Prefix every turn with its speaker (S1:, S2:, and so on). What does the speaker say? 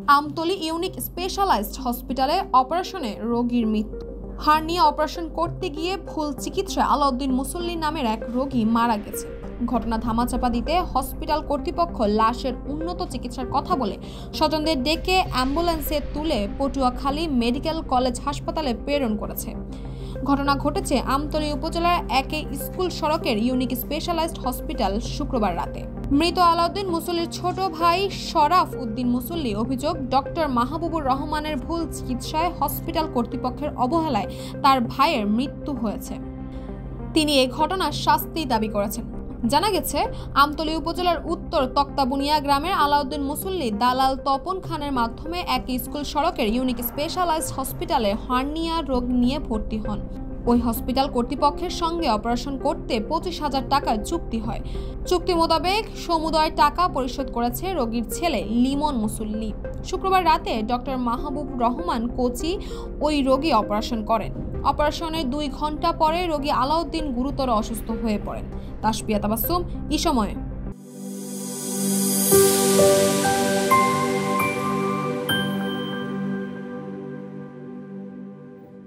S1: Amtali unique specialised হসপিটালে অপারেশনে রোগীর মৃত্যু। হার্নিয়া অপারেশন করতে গিয়ে ভুল চিকিৎসায় আলাউদ্দিন মুসল্লি নামের এক রোগী মারা গেছে। ঘটনা ধামাচাপা দিতে হসপিটাল কর্তৃপক্ষ লাশের উন্নত চিকিৎসার কথা বলে স্বজনদের ডেকে অ্যাম্বুলেন্সে তুলে পটুয়াখালী মেডিকেল কলেজ হাসপাতালে প্রেরণ করেছে। ঘটনা ঘটেছে আমতলী উপজেলার একই স্কুল সড়কের ইউনিক স্পেশালাইজড হসপিটাল শুক্রবার রাতে। মৃত আলাউদ্দিন মুসল্লির ছোট ভাই শরাফ উদ্দিন মুসল্লি অভিযোগ, ডক্টর মাহবুবুর রহমানের ভুল চিকিৎসায় হসপিটাল কর্তৃপক্ষের অবহেলায় তার ভাইয়ের মৃত্যু হয়েছে। তিনি এই ঘটনার শাস্তি দাবি করেছেন। জানা গেছে, আমতলী উপজেলার উত্তর তক্তাবুনিয়া গ্রামের আলাউদ্দিন মুসল্লি দালাল তপন খানের মাধ্যমে এক স্কুল সড়কের ইউনিক স্পেশালাইজড হসপিটালে হার্নিয়া রোগ নিয়ে ভর্তি হন। ওই হসপিটাল কর্তৃপক্ষের সঙ্গে অপারেশন করতে 25,000 টাকার চুক্তি হয়। চুক্তি মোতাবেক সমুদয় টাকা পরিশোধ করেছে রোগীর ছেলে লিমন মুসল্লি। শুক্রবার রাতে ডক্টর মাহবুব রহমান কোচি ওই রোগী অপারেশন করেন। অপারেশনের 2 ঘন্টা পরে রোগী আলাউদ্দিন গুরুতর অসুস্থ হয়ে পড়েন। তাসপিয়া তাবাসসুম, এই সময়।